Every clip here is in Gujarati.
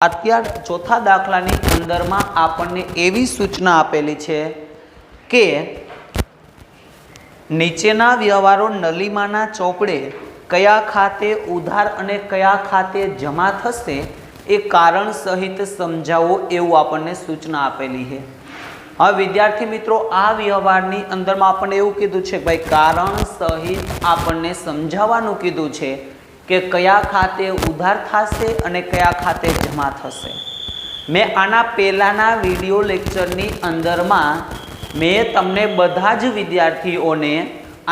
અત્યાર ચોથા દાખલાની અંદરમાં આપણને એવી સૂચના આપેલી છે કે નીચેના વ્યવહારો નલીમાના ચોપડે કયા ખાતે ઉધાર અને કયા ખાતે જમા થશે એ કારણ સહિત સમજાવો એવું આપણને સૂચના આપેલી છે। હવે વિદ્યાર્થી મિત્રો આ વ્યવહારની અંદરમાં આપણને એવું કીધું છે કે ભાઈ કારણ સહિત આપણને સમજાવવાનું કીધું છે કે કયા ખાતે ઉધાર થશે અને કયા ખાતે જમા થશે। મેં આના પહેલાના વિડીયો લેક્ચરની અંદરમાં મેં તમને બધા જ વિદ્યાર્થીઓને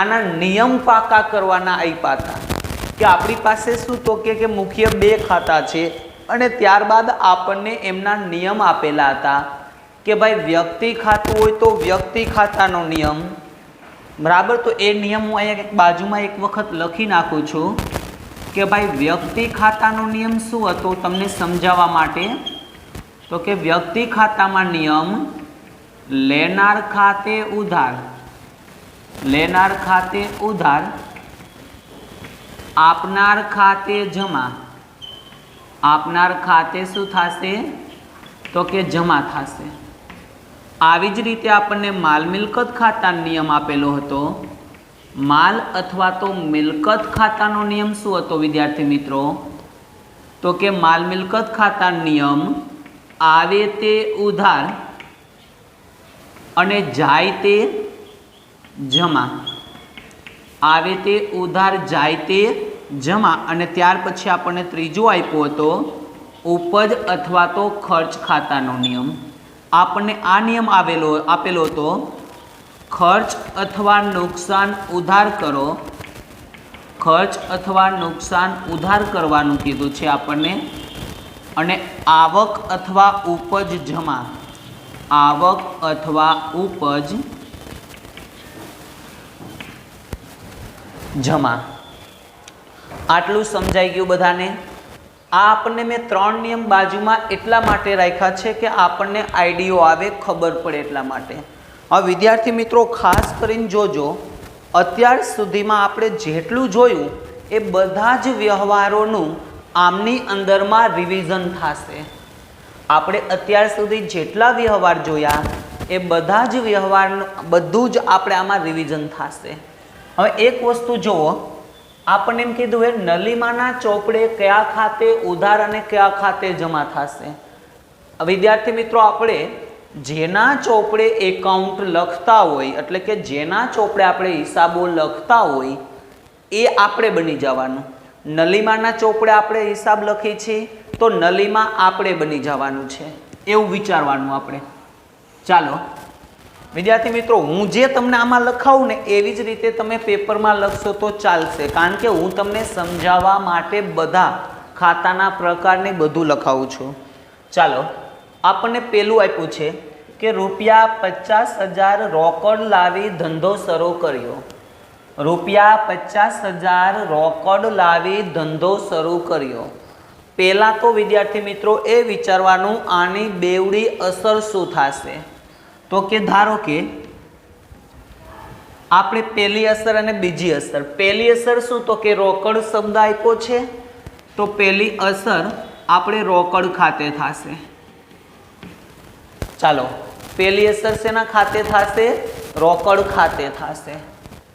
આના નિયમ પાકા કરવાના આપ્યા હતા કે આપણી પાસે શું તો કે મુખ્ય બે ખાતા છે અને ત્યારબાદ આપણને એમના નિયમ આપેલા હતા કે ભાઈ વ્યક્તિ ખાતું હોય તો વ્યક્તિ ખાતાનો નિયમ બરાબર। તો એ નિયમ હું અહીંયા બાજુમાં એક વખત લખી નાખું છું કે ભાઈ વ્યક્તિ ખાતાનો નિયમ શું હતો તમને સમજાવવા માટે। તો કે વ્યક્તિ ખાતામાં નિયમ લેનાર ખાતે ઉધાર આપનાર ખાતે જમા શું થશે તો કે જમા થશે। આવી જ રીતે આપણને માલ મિલકત ખાતા નિયમ આપેલો હતો। माल अथवा तो मिलकत खातानो नियम शू हतो विद्यार्थी मित्रों तो के माल मिलकत खाता नियम आवे ते उधार अने जाय ते जमा आवे ते उधार जाय ते जमा अने त्यार पछी आपणे त्रीजो आप्यो हतो उपज अथवा तो खर्च खातानो नियम। आपणे आ नियम आपेलो हतो खर्च अथवा नुकसान उधार करो खर्च अथवा नुकसान उधार करवानुं कीधुं छे आपणे अने आवक अथवा उपज जमा आटलू समझाई गयुं बधाने। आ आपने मैं 3 नियम बाजुमां एटला माटे राख्या छे के आपने आइडियो आवे खबर पड़े एटला माटे। હવે વિદ્યાર્થી મિત્રો ખાસ કરીને જોજો અત્યાર સુધીમાં આપણે જેટલું જોયું એ બધા જ વ્યવહારોનું આમની અંદરમાં રિવિઝન થશે। આપણે અત્યાર સુધી જેટલા વ્યવહાર જોયા એ બધા જ વ્યવહાર બધું જ આપણે આમાં રિવિઝન થશે। હવે એક વસ્તુ જુઓ આપણને એમ કીધું એ નલીમાના ચોપડે કયા ખાતે ઉધાર અને કયા ખાતે જમા થશે। વિદ્યાર્થી મિત્રો આપણે जेना चोपड़े एकाउंट लखता होय एटले के जेना चोपड़े आपणे हिसाबो लखता होय ए आपणे बनी जवानुं। नलीमाना चोपड़े आपणे हिसाब लखी छे तो नलीमा आपणे बनी जवानुं छे एवुं विचारवानुं आपणे। चालो विद्यार्थी मित्रों हूँ जे तमने आमां लखावुं ने एवी ज रीते तमे पेपरमां लखशो तो चालशे कारण के हूँ तमने समजाववा माटे बधा खाताना प्रकारने बधुं लखावुं छुं। चालो आपने पेलू आप्युं छे कि ₹50,000 रोकड़ लावी धंधो शरू कर्यो। ₹50,000 रोकड़ लावी धंधो शरू कर्यो। पहला तो विद्यार्थी मित्रों ए विचारवानुं आनी बेवड़ी असर शुं थशे तो कि धारो के आपणे पहली असर अने बीजी असर। पहली असर शुं तो कि रोकड़ शब्द आप्यो छे तो पहली असर आपणे रोकड़ खाते थशे। चालो पहली असर सेना खाते थशे रोकड़ खाते थशे।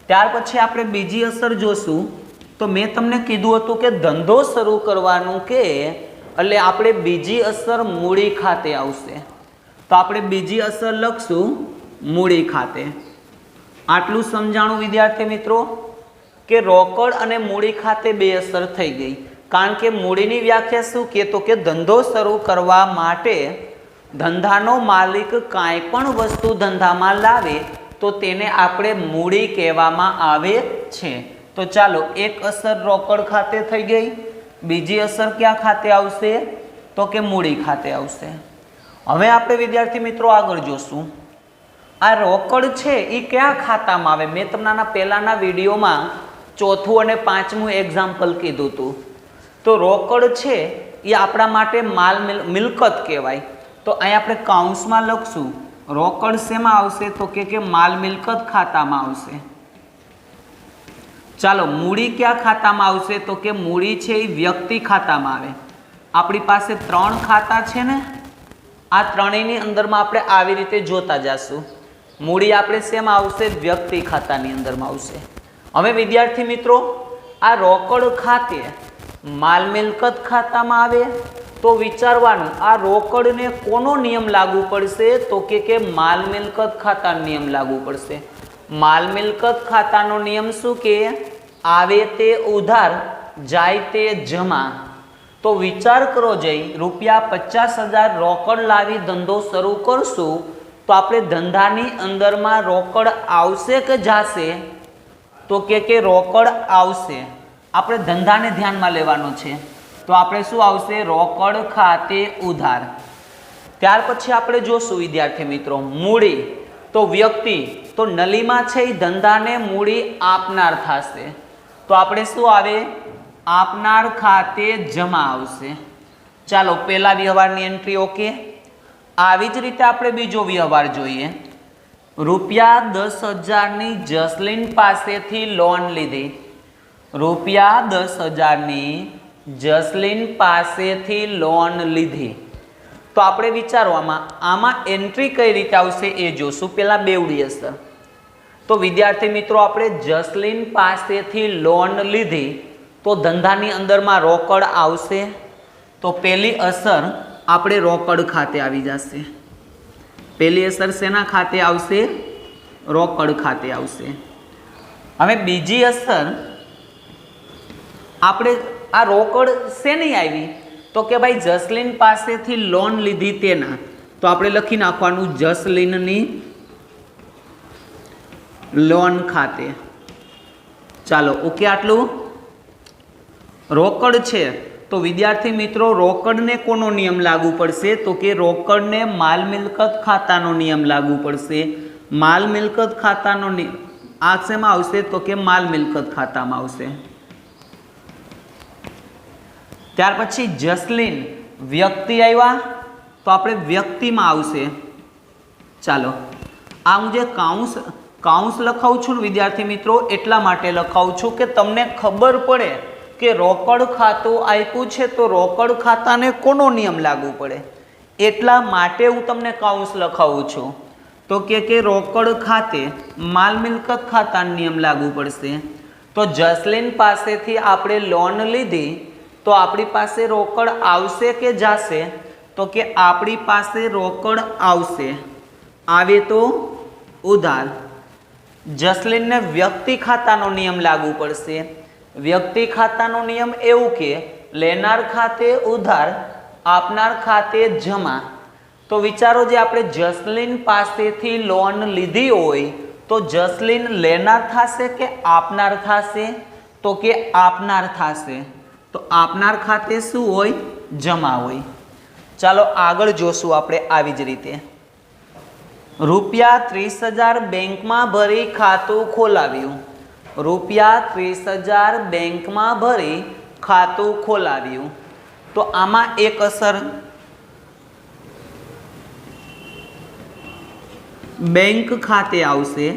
त्यार पछी आपणे बीजी असर जोशुं तो मैं तमने कीधुं हतुं के धंधो शरू करवानुं के एटले आपणे बीजी असर मूड़ी खाते आवशे तो आपणे बीजी असर लखशुं मूड़ी खाते। आटलुं समजाणुं विद्यार्थी मित्रों के रोकड़ अने मूड़ी खाते बे असर थई गई कारण के मूड़ीनी व्याख्या शुं के तो के धंधो शरू करवा माटे धंधानो मालिक कांई पण वस्तु धंधामां लावे तो तेने आपणे मूड़ी कहेवामां आवे छे। तो चालो एक असर रोकड़ खाते थई गई बीजी असर क्या खाते आवशे तो के मूड़ी खाते आवशे। हवे आपणे विद्यार्थी मित्रों आगळ जोशुं આ રોકડ છે એ કયા ખાતામાં આવે? મેં તમને પહેલાના વિડીયોમાં ચોથું અને પાંચમું એક્ઝામ્પલ કીધું હતું. તો રોકડ છે એ આપણા માટે માલ મિલકત કહેવાય. તો અહીં આપણે કૌંસમાં લખશું રોકડ શેમાં આવશે? તો કે માલ મિલકત ખાતામાં આવશે. ચાલો, મૂડી કયા ખાતામાં આવશે? તો કે મૂડી છે એ વ્યક્તિ ખાતામાં આવે. આપણી પાસે 3 ખાતા છે ને, આ ત્રણેયની અંદરમાં આપણે આવી રીતે જોતા જશું. મૂડી આપણે શેમાં આવશે? વ્યક્તિ ખાતાની અંદરમાં આવશે. હવે વિદ્યાર્થી મિત્રો, આ રોકડ ખાતે માલ મિલકત ખાતામાં આવે તો વિચારવાનું આ રોકડને કોનો નિયમ લાગુ પડશે? તો કે માલ મિલકત ખાતાનો નિયમ લાગુ પડશે. માલ મિલકત ખાતાનો નિયમ શું કે? આવે તે ઉધાર, જાય તે જમા. તો વિચાર કરો, જઈ ₹50,000 રોકડ લાવી ધંધો શરૂ કરશું તો આપણે ધંધાની અંદરમાં રોકડ આવશે કે જાશે? તો કે રોકડ આવશે. આપણે ધંધાને ધ્યાનમાં લેવાનો છે તો આપણે શું આવશે? રોકડ ખાતે ઉધાર. ત્યાર પછી આપણે જોશું વિદ્યાર્થી મિત્રો મૂડી. તો વ્યક્તિ, તો નલીમાં છે એ ધંધાને મૂડી આપનાર થશે. તો આપણે શું આવે? આપનાર ખાતે જમા આવશે. ચાલો, પહેલા વ્યવહારની એન્ટ્રી ઓકે. આવી જ રીતે આપણે બીજો વ્યવહાર જોઈએ. ₹10,000ની જસલીન પાસેથી લોન લીધી. ₹10,000ની જસલીન પાસેથી લોન લીધી. તો આપણે વિચારવામાં આમાં એન્ટ્રી કઈ રીતે આવશે એ જોશું. પહેલાં બેવડી અસર. તો વિદ્યાર્થી મિત્રો, આપણે જસલીન પાસેથી લોન લીધી તો ધંધાની અંદરમાં રોકડ આવશે. તો પહેલી અસર આપણે રોકડ ખાતે આવી જશે. પહેલી અસર શેના ખાતે આવશે? રોકડ ખાતે આવશે. હવે બીજી અસર આપણે આ રોકડ શેની આવી? તો કે ભાઈ જસલીન પાસેથી લોન લીધી તેના. તો આપણે લખી નાખવાનું જસલીનની લોન ખાતે. ચાલો, ઓકે. આટલું રોકડ છે. તો વિદ્યાર્થી મિત્રો, રોકડને કોનો નિયમ લાગુ પડશે? તો કે રોકડને માલ મિલકત ખાતાનો નિયમ લાગુ પડશે. માલ મિલકત ખાતાનો નિયમ આ શેમાં આવશે? તો કે માલ મિલકત ખાતામાં આવશે. ત્યાર પછી જસલીન વ્યક્તિ આવ્યા તો આપણે વ્યક્તિમાં આવશે. ચાલો, આ હું જે કાઉન્સ લખાવું છું ને વિદ્યાર્થી મિત્રો, એટલા માટે લખાવું છું કે તમને ખબર પડે કે રોકડ ખાતું આપ્યું છે તો રોકડ ખાતાને કોનો નિયમ લાગુ પડે. એટલા માટે હું તમને કાઉન્સ લખાવું છું. તો કે રોકડ ખાતે માલ મિલકત ખાતાનો નિયમ લાગુ પડશે. તો જસલીન પાસેથી આપણે લોન લીધી તો આપણી પાસે રોકડ આવશે કે જાશે? તો કે આપણી પાસે રોકડ આવશે. આવે તો ઉધાર. જસલીનને વ્યક્તિ ખાતાનો નિયમ લાગુ પડશે. વ્યક્તિ ખાતાનો નિયમ એવું કે લેનાર ખાતે ઉધાર, આપનાર ખાતે જમા. તો વિચારો, જે આપણે જસલીન પાસેથી લોન લીધી હોય તો જસલીન લેનાર થશે કે આપનાર થશે? તો કે આપનાર થશે. તો આપનાર ખાતે શું હોય? જમા હોય. ચાલો, આગળ જોશું આપણે આવી જ રીતે. ₹30,000 બેંકમાં ભરી ખાતું ખોલાવ્યું. ₹30,000 બેંકમાં ભરી ખાતું ખોલાવ્યું. તો આમાં એક અસર બેંક ખાતે આવશે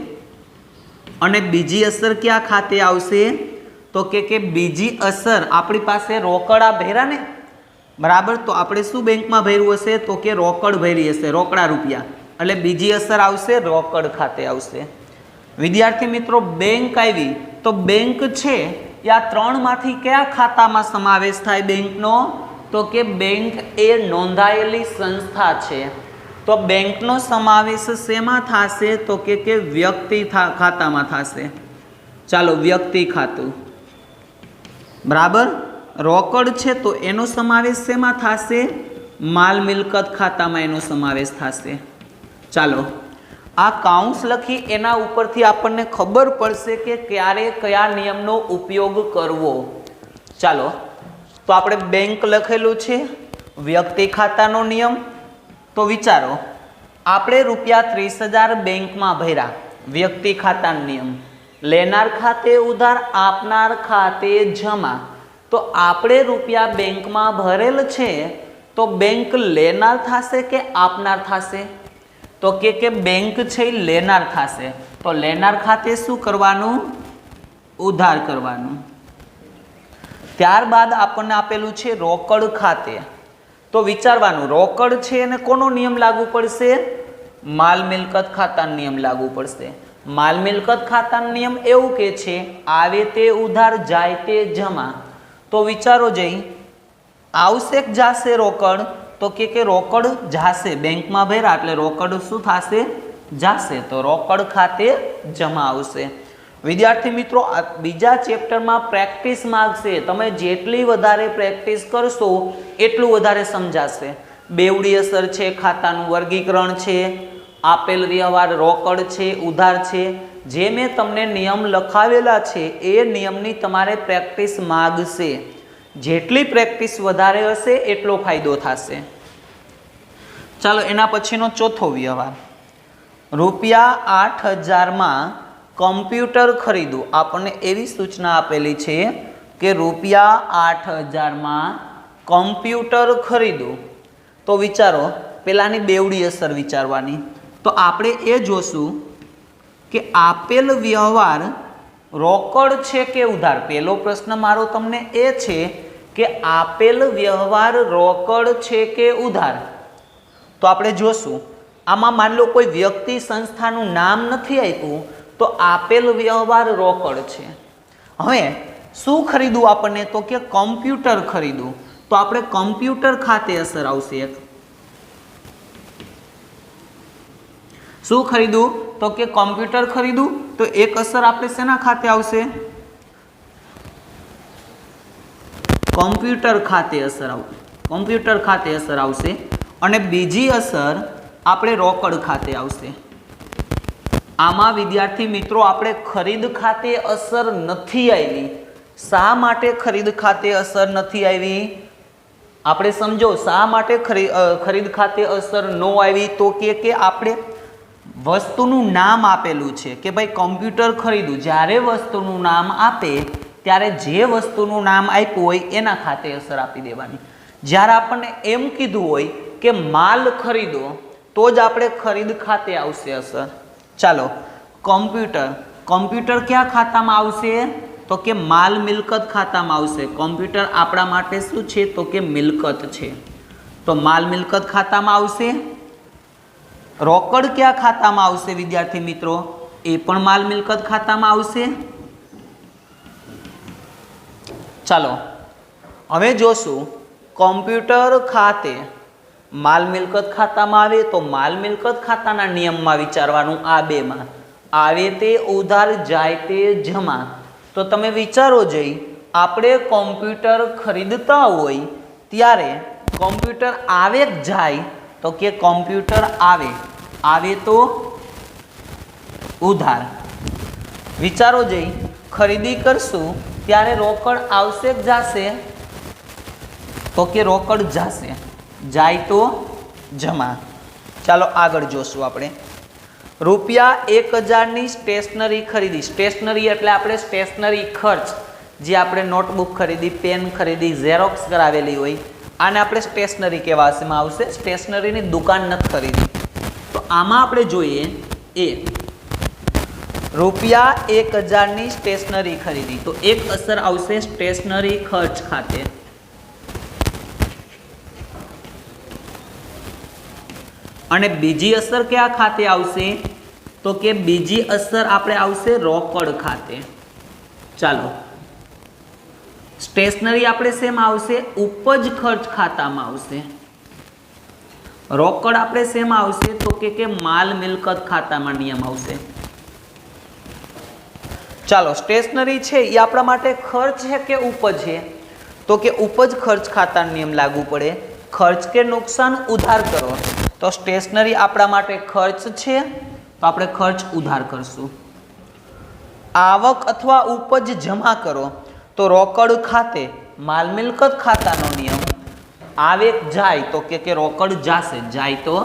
અને બીજી અસર ક્યાં ખાતે આવશે? તો કે બીજી અસર આપણી પાસે રોકડા ભર્યા ને, બરાબર. તો આપણે શું બેંકમાં ભર્યું હશે? તો કે રોકડ ભરી હશે, રોકડા રૂપિયા. એટલે બીજી અસર આવશે રોકડ ખાતે આવશે. વિદ્યાર્થી મિત્રો, બેંક આવી તો બેંક છે એ આ ત્રણમાંથી કયા ખાતામાં સમાવેશ થાય બેંકનો? તો કે બેંક એ નોંધાયેલી સંસ્થા છે. તો બેંકનો સમાવેશ શેમાં થશે? તો કે વ્યક્તિ ખાતામાં થશે. ચાલો, વ્યક્તિ ખાતું, બરાબર. રોકડ છે તો એનો સમાવેશ શેમાં થશે? માલ મિલકત ખાતામાં એનો સમાવેશ થશે. ચાલો, આ કાઉન્સ લખી એના ઉપરથી આપણને ખબર પડશે કે ક્યારે કયા નિયમનો ઉપયોગ કરવો. ચાલો, તો આપણે બેંક લખેલું છે, વ્યક્તિ ખાતાનો નિયમ. તો વિચારો, આપણે રૂપિયા 30,000 બેંકમાં ભર્યા, વ્યક્તિ ખાતા નિયમ, લેનાર ખાતે ઉધાર, આપનાર ખાતે જમા. તો આપણે રૂપિયા બેંકમાં ભરેલ છે તો બેંક લેનાર થશે કે આપનાર થશે? તો કે બેંક છે એ લેનાર થશે. તો લેનાર ખાતે શું કરવાનું? ઉધાર કરવાનું. ત્યારબાદ આપણને આપેલું છે રોકડ ખાતે. તો વિચારવાનું, રોકડ છે અને કોનો નિયમ લાગુ પડશે? માલ મિલકત ખાતાનો નિયમ લાગુ પડશે. માલ મિલકત ખાતાનો નિયમ એવું કે છે આવે તે ઉધાર, જાય તે જમા. તો વિચારો જઈ, આવશે કે જાશે રોકડ? તો કે રોકડ જાશે. બેંકમાં ભર્યા એટલે રોકડ શું થશે? જાશે. તો રોકડ ખાતે જમા આવશે. વિદ્યાર્થી મિત્રો, બીજા ચેપ્ટરમાં પ્રેક્ટિસ માંગશે. તમે જેટલી વધારે પ્રેક્ટિસ કરશો એટલું વધારે સમજાશે. બેવડી અસર છે, ખાતાનું વર્ગીકરણ છે, આપેલ વ્યવહાર રોકડ છે, ઉધાર છે, જે મેં તમને નિયમ લખાવેલા છે એ નિયમની તમારે પ્રેક્ટિસ માંગશે. જેટલી પ્રેક્ટિસ વધારે હશે એટલો ફાયદો થશે. ચાલો એના પછીનો ચોથો વ્યવહાર, રૂપિયા 8,000માં કમ્પ્યુટર ખરીદવું. આપણને એવી સૂચના આપેલી છે કે રૂપિયા 8,000માં કમ્પ્યુટર ખરીદવું. તો વિચારો, પેલાની બેવડી અસર વિચારવાની. તો આપણે એ જોશું કે આપેલ વ્યવહાર રોકડ છે કે ઉધાર. પહેલો પ્રશ્ન મારો તમને એ છે કે આપેલ વ્યવહાર રોકડ છે કે ઉધાર. તો આપણે જોશું, આમાં માન લો કોઈ વ્યક્તિ સંસ્થાનું નામ નથી આપ્યું તો આપેલ વ્યવહાર રોકડ છે. હવે શું ખરીદવું આપણને? તો કે કમ્પ્યુટર ખરીદવું. તો આપણે કમ્પ્યુટર ખાતે અસર આવશે. શું ખરીદવું? તો કે કમ્પ્યુટર ખરીદવું. તો એક અસર આપણે શેના ખાતે આવશે? કમ્પ્યુટર ખાતે અસર આવશે. કમ્પ્યુટર ખાતે અસર આવશે. અને બીજી અસર આપણે રોકડ ખાતે આવશે. આમાં વિદ્યાર્થી મિત્રો આપણે ખરીદ ખાતે અસર નથી આવી. શા માટે ખરીદ ખાતે અસર નથી આવી? આપણે સમજો શા માટે ખરીદ ખાતે અસર ન આવી. તો કે આપણે વસ્તુનું નામ આપેલું છે કે ભાઈ કમ્પ્યુટર ખરીદવું. જ્યારે વસ્તુનું નામ આપે ત્યારે જે વસ્તુનું નામ આપ્યું હોય એના ખાતે અસર આપી દેવાની. જ્યારે આપણને એમ કીધું હોય કે માલ ખરીદો તો જ આપણે ખરીદ ખાતે આવશે અસર. ચાલો, કમ્પ્યુટર. કમ્પ્યુટર ક્યાં ખાતામાં આવશે? તો કે માલ મિલકત ખાતામાં આવશે. કમ્પ્યુટર આપણા માટે શું છે? તો કે મિલકત છે. તો માલ મિલકત ખાતામાં આવશે. રોકડ ક્યાં ખાતામાં આવશે વિદ્યાર્થી મિત્રો? એ પણ માલ મિલકત ખાતામાં આવશે. ચાલો હવે જોશું, કમ્પ્યુટર ખાતે માલ મિલકત ખાતામાં આવે તો માલ મિલકત ખાતાના નિયમમાં વિચારવાનું. આ બેમાં આવે તે ઉધાર, જાય તે જમા. તો તમે વિચારો જઈ, આપણે કોમ્પ્યુટર ખરીદતા હોય ત્યારે કોમ્પ્યુટર આવે કે જાય? તો કે કોમ્પ્યુટર આવે. આવે તો ઉધાર. વિચારો જઈ, ખરીદી કરશું ત્યારે રોકડ આવશે કે જાશે? તો કે રોકડ જાશે. જાય તો જમા. ચાલો આગળ જોશું આપણે. રૂપિયા 1,000ની સ્ટેશનરી ખરીદી. સ્ટેશનરી એટલે આપણે સ્ટેશનરી ખર્ચ, જે આપણે નોટબુક ખરીદી, પેન ખરીદી, ઝેરોક્સ કરાવેલી હોય, આને આપણે સ્ટેશનરી કહેવામાં આવશે. સ્ટેશનરીની દુકાન નથી ખરીદી. તો આમાં આપણે જોઈએ એ રૂપિયા 1,000ની સ્ટેશનરી ખરીદી. તો એક અસર આવશે સ્ટેશનરી ખર્ચ ખાતે. અને બીજી અસર કયા ખાતે આવશે? તો કે બીજી અસર આપણે આવશે રોકડ ખાતે. ચાલો, સ્ટેશનરી આપણે શેમાં આવશે? ઉપજ ખર્ચ ખાતામાં આવશે. રોકડ આપણે શેમાં આવશે? તો કે માલ મિલકત ખાતામાં નિયમ આવશે. ચાલો, સ્ટેશનરી છે એ આપણા માટે ખર્ચ છે કે ઉપજ છે? તો કે ઉપજ ખર્ચ ખાતા નિયમ લાગુ પડે. ખર્ચ કે નુકસાન ઉધાર કરો. તો સ્ટેશનરી આપણા માટે ખર્ચ છે તો આપણે ખર્ચ ઉધાર કરશું. આવક અથવા ઉપજ જમા કરો તો રોકડ ખાતે માલ મિલકત ખાતાનો નિયમ. આવે જાય તો કે રોકડ જાશે. જાય તો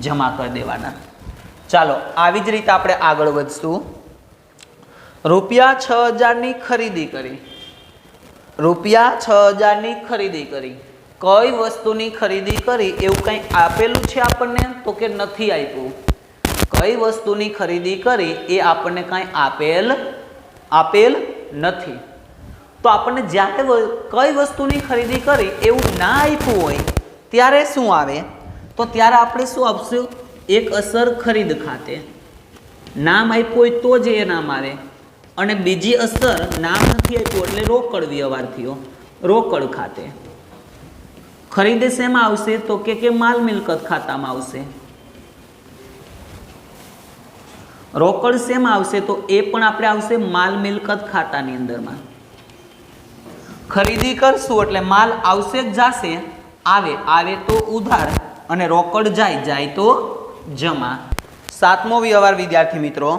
જમા કરી દેવાના। ચાલો આવી જ રીતે આપણે આગળ વધશું। રૂપિયા 6000ની ખરીદી કરી, રૂપિયા 6000ની ખરીદી કરી, કઈ વસ્તુની ખરીદી કરી એવું કંઈ આપેલું છે આપણને? તો કે નથી આપ્યું। કઈ વસ્તુની ખરીદી કરી એ આપણને કાંઈ આપેલ નથી। તો આપણને જ્યારે કઈ વસ્તુની ખરીદી કરી એવું ના આપ્યું હોય ત્યારે શું આવે? તો ત્યારે આપણે શું આપશું? એક અસર ખરીદ ખાતે। નામ આપ્યું હોય તો જ એ નામ આવે, અને બીજી અસર નામ નથી આપ્યું એટલે રોકડ વ્યવહાર થયો, રોકડ ખાતે। ખરીદ શેમાં આવશે? તો કે માલ મિલકત ખાતામાં આવશે। રોકડ શેમાં આવશે? તો એ પણ આપણે આવશે માલ મિલકત ખાતાની અંદરમાં। ખરીદી કરશું એટલે માલ આવશે જ જાશે, આવે તો ઉધાર, અને રોકડ જાય તો જમા। સાતમો વ્યવહાર વિદ્યાર્થી મિત્રો,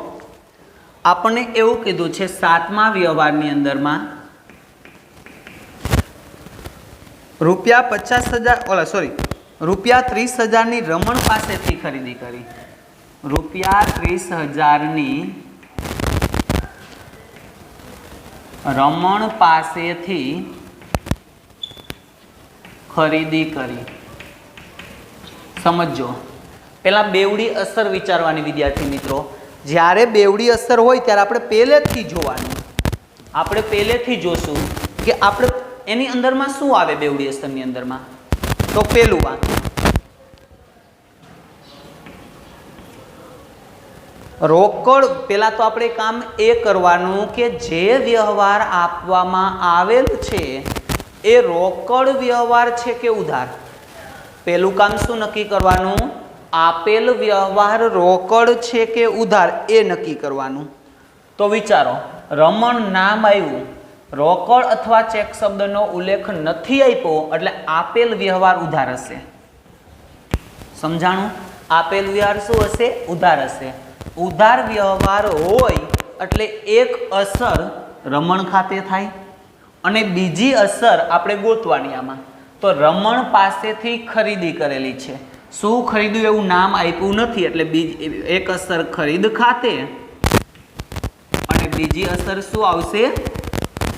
આપણને એવું કીધું છે સાતમા વ્યવહારની અંદરમાં રૂપિયા 50,000 રૂપિયા 30,000ની રમણ પાસેથી ખરીદી કરી, રૂપિયા 30,000ની રમણ પાસેથી ખરીદી કરી। સમજો, પેલા બેવડી અસર વિચારવાની વિદ્યાર્થી મિત્રો। જ્યારે બેવડી અસર હોય ત્યારે આપણે પહેલેથી જોવાનું, આપણે પહેલેથી જોશું કે આપણે એની અંદરમાં શું આવે। બેવડી અસરની અંદરમાં તો પેલું વાત રોકડ, પેલા તો આપણે કામ એ કરવાનું કે જે વ્યવહાર આપવામાં આવેલ છે એ રોકડ વ્યવહાર છે કે ઉધાર। પેલું કામ શું નક્કી કરવાનું? આપેલ વ્યવહાર રોકડ છે કે ઉધાર એ નક્કી કરવાનું। તો વિચારો, રમણ નામ આવ્યું, રોકડ અથવા ચેક શબ્દનો ઉલ્લેખ નથી આપ્યો એટલે આપેલ વ્યવહાર ઉધાર હશે। સમજાણું? આપેલ વ્યવહાર શું હશે? ઉધાર હશે। ઉધાર વ્યવહાર હોય એટલે એક અસર રમણ ખાતે થાય અને બીજી અસર આપણે ગોતવાની આમાં। તો રમણ પાસેથી ખરીદી કરેલી છે, શું ખરીદ્યું એવું નામ આપ્યું નથી એટલે એક અસર ખરીદ ખાતે અને બીજી અસર શું આવશે?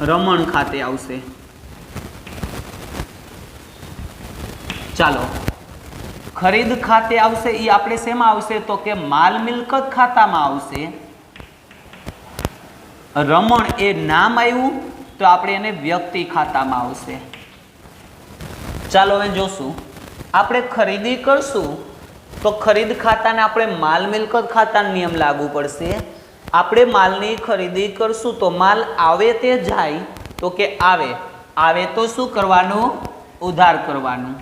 રમણ ખાતે આવશે। ચાલો, ખરીદ ખાતે આવશે એ આપણે શેમાં આવશે? તો કે માલ મિલકત ખાતામાં આવશે। રમણ એ નામ આવ્યું તો આપણે એને વ્યક્તિ ખાતામાં આવશે। ચાલો હવે જોશું, આપણે ખરીદી કરશું તો ખરીદ ખાતાને આપણે માલ મિલકત ખાતાનો નિયમ લાગુ પડશે। આપણે માલની ખરીદી કરશું તો માલ આવે તે જાય તો કે આવે તો શું કરવાનું? ઉધાર કરવાનું।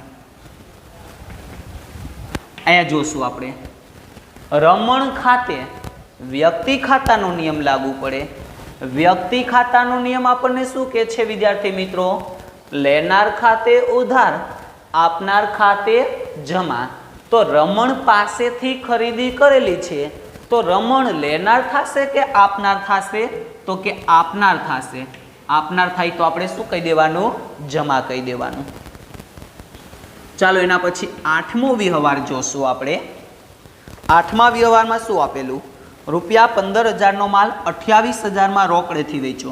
અહીંયા જોશું આપણે રમણ ખાતે વ્યક્તિ ખાતાનો નિયમ લાગુ પડે। વ્યક્તિ ખાતાનો નિયમ આપણને શું કહે છે વિદ્યાર્થી મિત્રો? લેનાર ખાતે ઉધાર, આપનાર ખાતે જમા। તો રમણ પાસેથી ખરીદી કરેલી છે તો રમણ લેનાર થશે કે આપનાર થશે? તો કે આપનાર થશે। આપનાર થાય તો આપણે શું કહી દેવાનું? જમા કહી દેવાનું। ચાલો એના પછી આઠમો વ્યવહાર જોશું આપણે। આઠમા વ્યવહારમાં શું આપેલું? રૂપિયા 15,000નો માલ 28,000માં રોકડેથી વેચો।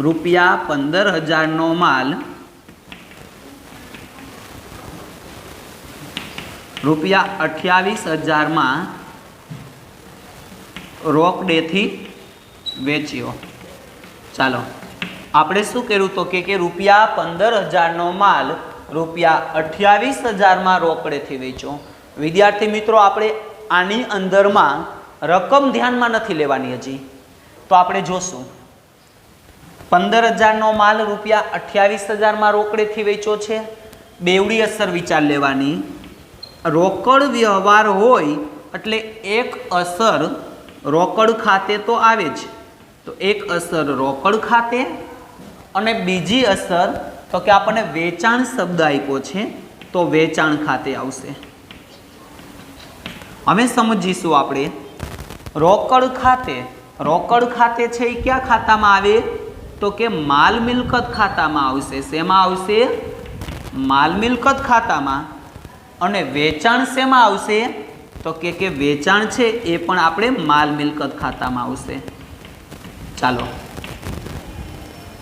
રૂપિયા 15,000નો માલ રૂપિયા 28,000માં રોકડેથી વેચ્યો। ચાલો આપણે શું કર્યું? તો કે રૂપિયા 15,000નો માલ રૂપિયા 28,000માં રોકડેથી વેચો। વિદ્યાર્થી મિત્રો, આપણે આની અંદરમાં રકમ ધ્યાનમાં નથી લેવાની હજી, તો આપણે જોશું 15,000નો માલ રૂપિયા 28,000માં રોકડેથી વેચ્યો છે। બેવડી અસર વિચાર લેવાની, રોકડ વ્યવહાર હોય એટલે એક અસર રોકડ ખાતે તો આવે જ, તો એક અસર રોકડ ખાતે અને બીજી અસર તો કે આપણને વેચાણ શબ્દ આપ્યો છે તો વેચાણ ખાતે આવશે। હવે સમજીશું આપણે રોકડ ખાતે છે એ કયા ખાતામાં આવે? તો કે માલ મિલકત ખાતામાં આવશે। શેમાં આવશે? માલ મિલકત ખાતામાં। અને વેચાણ શેમાં આવશે તો કે વેચાણ છે એ પણ આપણે માલ મિલકત ખાતામાં આવશે। ચાલો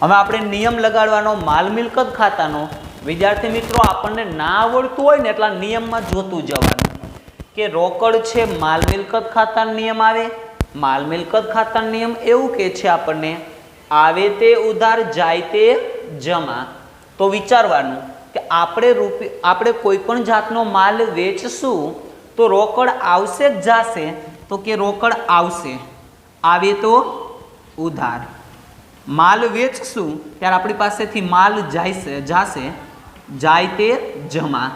હવે આપણે નિયમ લગાડવાનો માલ મિલકત ખાતાનો। વિદ્યાર્થી મિત્રો આપણને ના આવડતું હોય ને એટલા નિયમમાં જોતું જવાનું કે રોકડ છે માલ મિલકત ખાતાનો નિયમ આવે। માલ મિલકત ખાતાનો નિયમ એવું કે છે આપણને આવે તે ઉધાર જાય તે જમા। તો વિચારવાનું કે આપણે કોઈ પણ જાતનો માલ વેચશું તો રોકડ આવશે જ જાશે તો કે રોકડ આવશે, આવે તો ઉધાર। માલ વેચશું ત્યારે આપણી પાસેથી માલ જાશે, જાય તે જમા।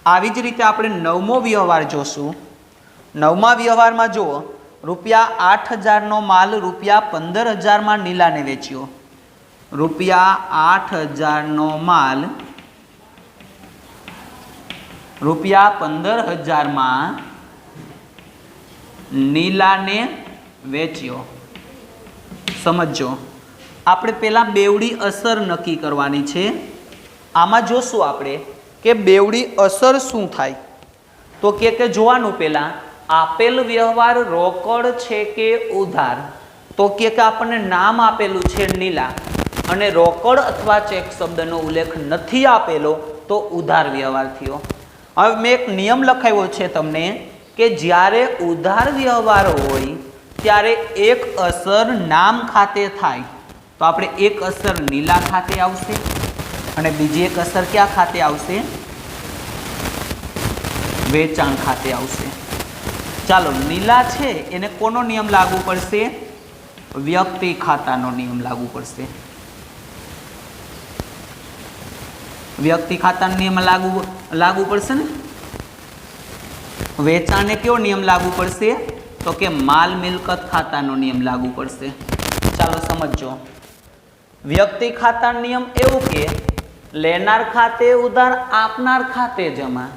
આવી જ રીતે આપણે નવમો વ્યવહાર જોશું। નવમા વ્યવહારમાં જુઓ ₹8,000નો માલ ₹15,000માં નીલાને વેચ્યો। ₹8,000નો માલ ₹15,000માં નીલાને વેચ્યો। સમજો આપણે પહેલા બેવડી અસર નક્કી કરવાની છે। આમાં જોશું આપણે કે બેવડી અસર શું થાય તો કે જોવાનું પહેલા આપેલ વ્યવહાર રોકડ છે કે ઉધાર તો કે આપણને નામ આપેલું છે નીલા અને રોકડ અથવા ચેક શબ્દનો ઉલ્લેખ નથી આપેલો તો ઉધાર વ્યવહાર થયો। હવે મેં એક નિયમ લખાવ્યો છે તમને કે જ્યારે ઉધાર વ્યવહાર હોય ત્યારે એક અસર નામ ખાતે થાય તો આપણે એક અસર નીલા ખાતે આવશે અને બીજી એક અસર ક્યાં ખાતે આવશે? વેચાણ ખાતે આવશે। ચાલો નીલા છે એને કોનો નિયમ લાગુ પડશે? વ્યક્તિ ખાતાનો નિયમ લાગુ પડશે। વ્યક્તિ ખાતાનો નિયમ લાગુ પડશે ને। વેચાણને કયો નિયમ લાગુ પડશે તો કે માલ મિલકત ખાતાનો નિયમ લાગુ પડશે। ચાલો સમજો વ્યક્તિ ખાતાનો નિયમ એવું કે લેનાર ખાતે ઉધાર આપનાર ખાતે જમા।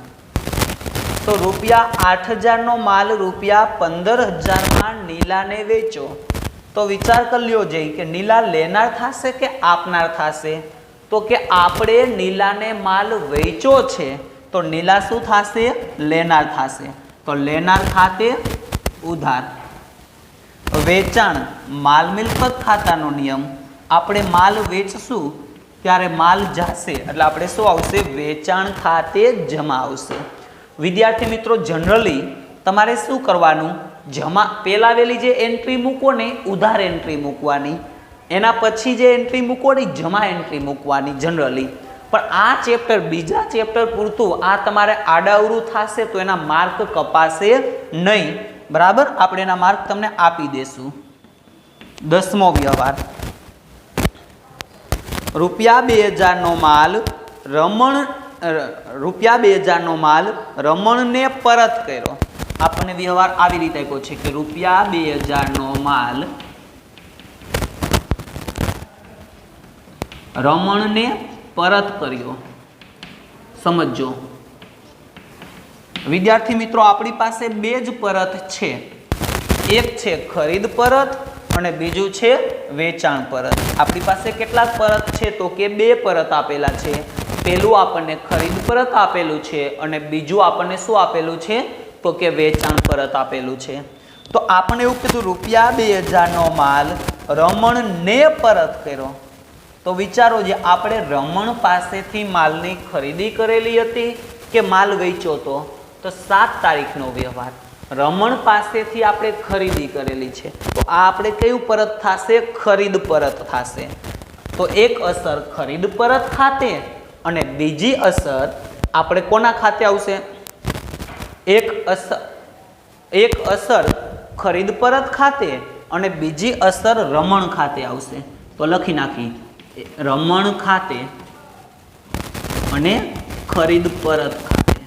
તો ₹8,000નો માલ ₹15,000માં નીલાને વેચો તો વિચાર કરી લ્યો જઈ કે નીલા લેનાર થશે કે આપનાર થશે તો કે આપણે નીલાને માલ વેચ્યો છે તો નીલા શું થશે? લેનાર થશે તો લેનાર ખાતે ઉધાર। વેચાણ માલ મિલકત ખાતાનો નિયમ આપણે માલ વેચશું ત્યારે માલ જશે એટલે આપણે શું આવશે? વેચાણ ખાતે જમા આવશે। વિદ્યાર્થી મિત્રો જનરલી તમારે શું કરવાનું? જમા પહેલા વેલી જે એન્ટ્રી મૂકો ને ઉધાર એન્ટ્રી મૂકવાની, એના પછી જે એન્ટ્રી મૂકો ને જમા એન્ટ્રી મૂકવાની જનરલી। પણ આ ચેપ્ટર બીજા ચેપ્ટર પૂરતું આ તમારે આડાઅવળું થશે તો એના માર્ક કપાશે નહીં, બરાબર? આપણે એના માર્ક તમને આપી દેશું। 10મો વ્યવહાર ₹2,000નો માલ ₹2,000નો માલ રમણને પરત કર્યો। આપણને વ્યવહાર આવી રીતે આપ્યો છે કે ₹2,000નો માલ રમણને પરત કર્યો। સમજો વિદ્યાર્થી મિત્રો આપણી પાસે બે જ પરત છે, એક છે ખરીદ પરત અને બીજું છે વેચાણ પરત। આપણી પાસે કેટલા પરત છે તો કે બે પરત આપેલા છે। પહેલું આપણને ખરીદ પરત આપેલું છે અને બીજું આપણને શું આપેલું છે તો કે વેચાણ પરત આપેલું છે। તો આપણે એવું કીધું ₹2,000નો માલ રમણને પરત કર્યો તો વિચારો જે આપણે રમણ પાસેથી માલની ખરીદી કરેલી હતી કે માલ વેચ્યો તો 7 તારીખનો વ્યવહાર રમણ પાસેથી આપણે ખરીદી કરેલી છે તો આ આપણે કયું પરત થશે? ખરીદ પરત થશે। તો એક અસર ખરીદ પરત ખાતે અને બીજી અસર આપણે કોના ખાતે આવશે? એક અસર ખરીદ પરત ખાતે અને બીજી અસર રમણ ખાતે આવશે। તો લખી નાખી રમણ ખાતે અને ખરીદ પરત ખાતે।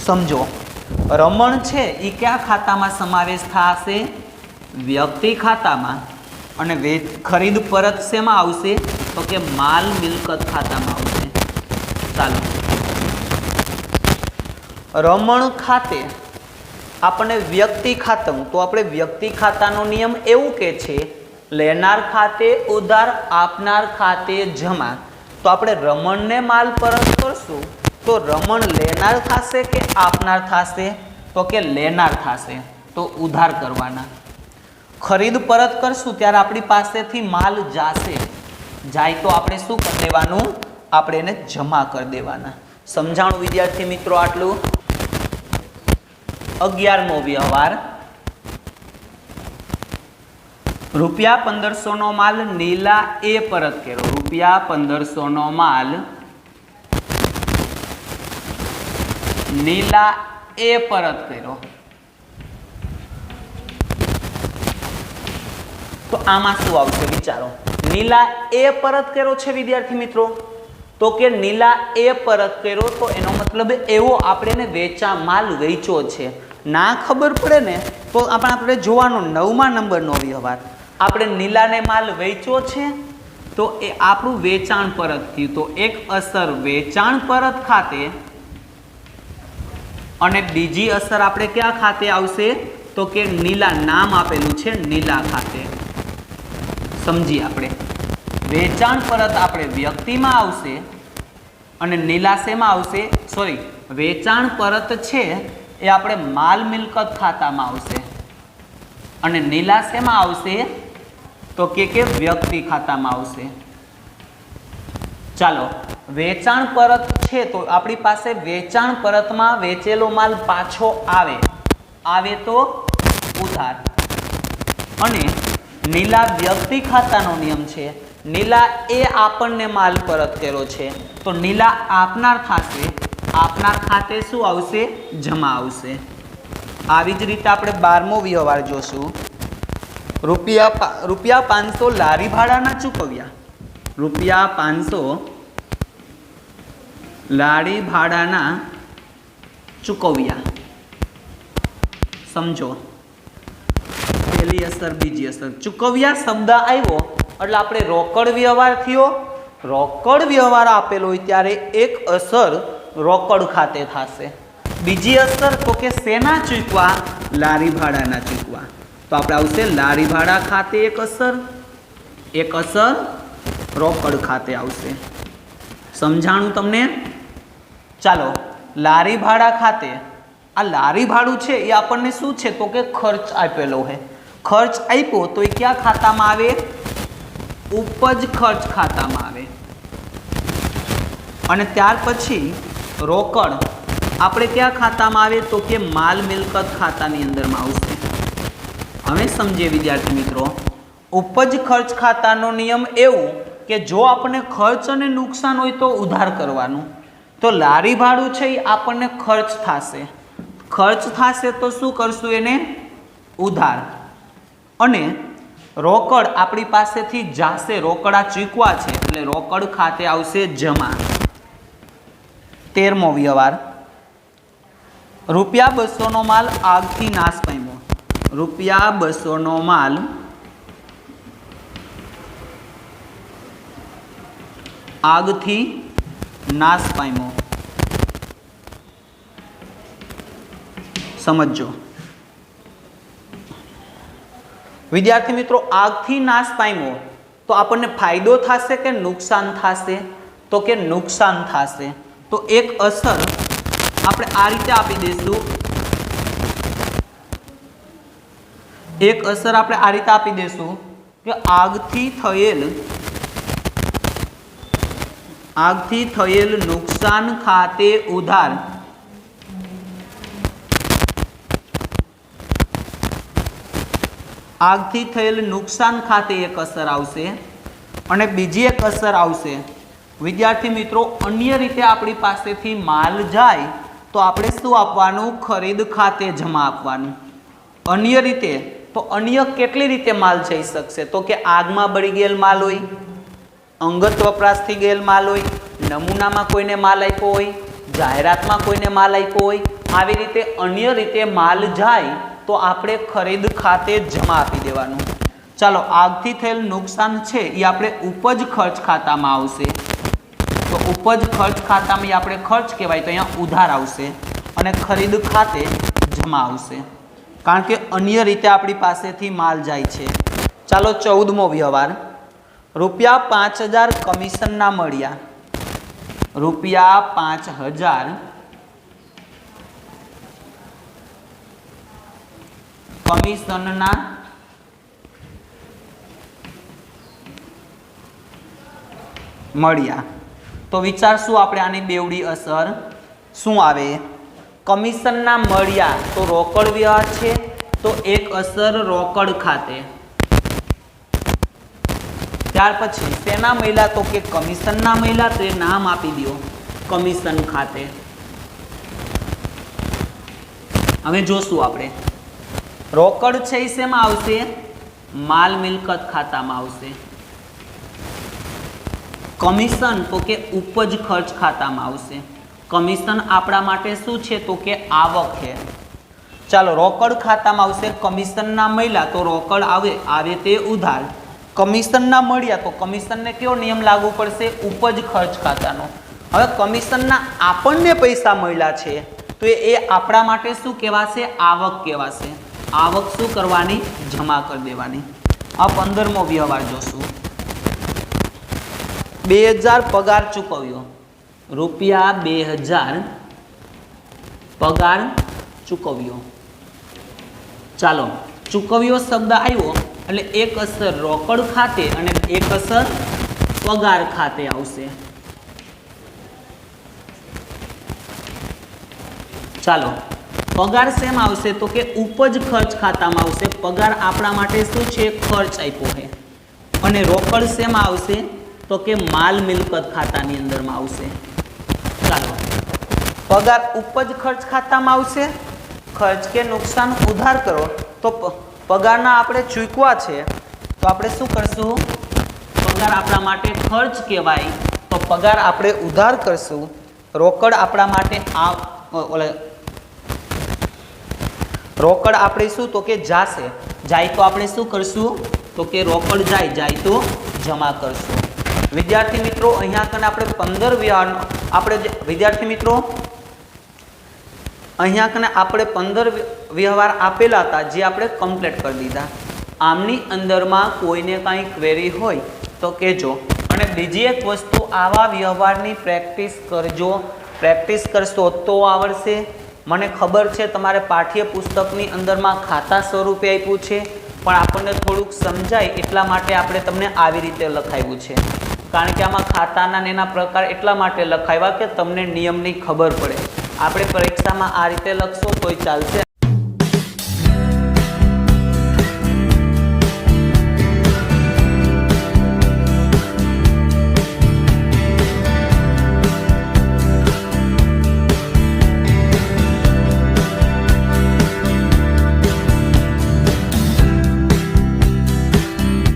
સમજો રમણ છે એ કયા ખાતામાં સમાવેશ થશે? વ્યક્તિ ખાતામાં અને ખરીદ પરત શેમાં આવશે તો કે માલ મિલકત ખાતામાં આવશે। ચાલો રમણ ખાતે આપણને વ્યક્તિ ખાતું તો આપણે વ્યક્તિ ખાતાનો નિયમ એવું કે છે લેનાર ખાતે ઉધાર આપનાર ખાતે જમા। तो આપણે રમણને માલ પરત કરશું તો રમણ લેનાર થશે કે આપનાર થશે? તો કે લેનાર થશે, તો ઉધાર કરવાના. ખરીદ પરત કરશું ત્યારે આપણી પાસેથી માલ જાશે, જાય તો આપણે શું કરી દેવાનું? આપણે એને જમા કરી દેવાના. સમજાણું વિદ્યાર્થી મિત્રો? આટલું. 11મો વ્યવહાર. ₹1500 નો માલ નીલા એ પરત કર્યો. ₹1500 નો માલ નીલા એ પરત કર્યો. તો આમાં શું આવશે વિચારો? નીલા એ પરત કર્યો છે વિદ્યાર્થી મિત્રો, તો કે નીલા એ પરત કર્યો તો એનો મતલબ એવો આપણે વેચા માલ વેચ્યો છે. ના ખબર પડે ને તો આપણે જોવાનું 9મા નંબરનો વ્યવહાર. આપણે નીલાને માલ વેચ્યો છે તો એ આપણું વેચાણ પરત થયું. તો એક અસર વેચાણ પરત ખાતે અને બીજી અસર આપણે ક્યાં ખાતે આવશે? તો કે નીલા, નામ આપેલું છે નીલા ખાતે. સમજી આપણે વેચાણ પરત આપણે વ્યક્તિમાં આવશે અને નીલા શેમાં આવશે? સોરી, વેચાણ પરત છે એ આપણે માલ મિલકત ખાતામાં આવશે અને નીલા શેમાં આવશે? તો કે વ્યક્તિ ખાતામાં આવશે. ચાલો, વેચાણ પરત છે તો આપણી પાસે વેચાણ પરતમાં વેચેલો માલ પાછો આવે તો ઉધાર. અને નીલા વ્યક્તિ ખાતાનો નિયમ છે. નીલા એ આપણને માલ પરત કર્યો છે તો નીલા આપનાર થશે, આપનાર ખાતે શું આવશે? જમા આવશે. આવી જ રીતે આપણે 12મો વ્યવહાર જોશું. ₹500 લારી ભાડાના ચૂકવ્યા. ₹500 લારી ભાડાના ચૂકવ્યા. સમજો, પહેલી અસર, બીજી અસર. ચૂકવ્યા શબ્દ આવ્યો એટલે આપણે રોકડ વ્યવહાર થયો. રોકડ વ્યવહાર આપેલો હોય ત્યારે એક અસર રોકડ ખાતે થશે. બીજી અસર તો કે શેના ચૂકવા? લારી ભાડાના ચૂકવા. તો આપણે આવશે લારી ભાડા ખાતે એક અસર રોકડ ખાતે આવશે. સમજાણું તમને? ચાલો, લારી ભાડા ખાતે આ લારી ભાડું છે એ આપણને શું છે? તો કે ખર્ચ આપેલો છે. ખર્ચ આપ્યો તો એ ક્યાં ખાતામાં આવે? ઉપજ ખર્ચ ખાતામાં આવે. અને ત્યાર પછી રોકડ આપણે ક્યાં ખાતામાં આવે? તો કે માલ મિલકત ખાતાની અંદરમાં આવશે. હવે સમજીએ વિદ્યાર્થી મિત્રો, ઉપજ ખર્ચ ખાતાનો નિયમ એવું કે જો આપણને ખર્ચ અને નુકસાન હોય તો ઉધાર કરવાનું. તો લારી ભાડું છે એ આપણને ખર્ચ થશે. ખર્ચ થશે તો શું કરશું? એને ઉધાર. અને રોકડ આપણી પાસેથી જાશે, રોકડા ચૂકવા છે એટલે રોકડ ખાતે આવશે જમા. 13મો વ્યવહાર. ₹200 નો માલ આગથી નાશ પામ્યો. ₹200 નો માલ આગથી નાશ પામ્યો. સમજો વિદ્યાર્થી મિત્રો, આગથી નાશ પામ્યો તો આપણને ફાયદો થશે કે નુકસાન થશે? તો કે નુકસાન થશે. તો એક અસર આપણે આ રીતે આપી દઈશું. એક અસર આપણે આ રીતે આપી દઈશું કે આગથી થયેલ નુકસાન ખાતે ઉધાર. આગથી થયેલ નુકસાન ખાતે એક અસર આવશે અને બીજી એક અસર આવશે વિદ્યાર્થી મિત્રો, અન્ય રીતે આપણી પાસેથી માલ જાય તો આપણે શું આપવાનું? ખરીદ ખાતે જમા આપવાનું. અન્ય રીતે તો અન્ય કેટલી રીતે માલ જઈ શકશે? તો કે આગમાં બળી ગયેલ માલ હોય, અંગત વપરાશથી ગયેલ માલ હોય, નમૂનામાં કોઈને માલ આપ્યો હોય, જાહેરાતમાં કોઈને માલ આપ્યો હોય. આવી રીતે અન્ય રીતે માલ જાય તો આપણે ખરીદ ખાતે જમા આપી દેવાનું. ચાલો, આગથી થયેલ નુકસાન છે એ આપણે ઉપજ ખર્ચ ખાતામાં આવશે. તો ઉપજ ખર્ચ ખાતામાં આપણે ખર્ચ કહેવાય તો અહીંયા ઉધાર આવશે અને ખરીદ ખાતે જમા આવશે, કારણ કે અન્ય રીતે આપણી પાસેથી માલ જાય છે. ચાલો 14મો વ્યવહાર. ₹5000 કમિશનના મળ્યા. ₹5000 કમિશનના મળ્યા. તો વિચારશું આપણે આની બેવડી અસર શું આવે. કમિશનના મળ્યા તો રોકડ વ્યવહાર છે, તો એક અસર રોકડ ખાતે. ત્યાર પછી શેના મળ્યા તો કે કમિશનના મળ્યા, તો એ નામ આપી દો કમિશન ખાતે. હવે જોશું આપણે રોકડ છે એ શેમાં આવશે, માલ મિલકત ખાતામાં આવશે. કમિશન તો કે ઉપજ ખર્ચ ખાતામાં આવશે. કમિશન આપણા માટે શું છે તો કે આવક છે. ચાલો રોકડ ખાતામાં આવશે. કમિશનના મળ્યા તો રોકડ આવે તે ઉધાર. કમિશનના મળ્યા તો કમિશનને કયો નિયમ લાગુ પડશે, ઉપજ ખર્ચ ખાતાનો. હવે કમિશનના આપણને પૈસા મળ્યા છે તો એ આપણા માટે શું કહેવાશે, આવક કહેવાશે. આવક શું કરવાની, જમા કરી દેવાની. આ 15મો વ્યવહાર જોશું. 2000 પગાર ચૂકવ્યો, ₹2000 પગાર ચૂકવ્યો. ચાલો ચૂકવ્યો શબ્દ આવ્યો એટલે એક અસર રોકડ ખાતે અને એક અસર પગાર ખાતે આવશે. ચાલો પગાર શેમાં આવશે તો કે ઉપજ ખર્ચ ખાતામાં આવશે. પગાર આપણા માટે શું છે, ખર્ચ આપ્યો છે. અને રોકડ શેમાં આવશે તો કે માલ મિલકત ખાતાની અંદરમાં આવશે. ચાલો પગાર ઉપજ ખર્ચ ખાતામાં આવશે. ખર્ચ કે નુકસાન ઉધાર કરો તો પગારના આપણે ચૂકવા છે તો આપણે શું કરશું, પગાર આપણા માટે ખર્ચ કહેવાય તો પગાર આપણે ઉધાર કરશું. રોકડ આપણા માટે રોકડ આપણે શું તો કે જાશે. જાય તો આપણે શું કરશું તો કે રોકડ જાય તો જમા કરશું. વિદ્યાર્થી મિત્રો અહીંયા કને આપણે 15 વ્યવહાર આપણે વિદ્યાર્થી મિત્રો અહીંયા કને આપણે 15 વ્યવહાર આપેલા હતા જે આપણે કમ્પ્લીટ કરી દીધા. આમની અંદરમાં કોઈને કાંઈ ક્વેરી હોય તો કહેજો. અને બીજી એક વસ્તુ, આવા વ્યવહારની પ્રેક્ટિસ કરજો. પ્રેક્ટિસ કરશો તો આવડશે. મને ખબર છે તમારે પાઠ્યપુસ્તકની અંદરમાં ખાતા સ્વરૂપે આપ્યું છે, પણ આપણને થોડુંક સમજાય એટલા માટે આપણે તમને આવી રીતે લખાવ્યું છે. કારણ કે આમાં ખાતાના ને એના પ્રકાર એટલા માટે લખાવ્યા કે તમને નિયમની ખબર પડે. આપણે પરીક્ષામાં આ રીતે લખશો તોય ચાલશે.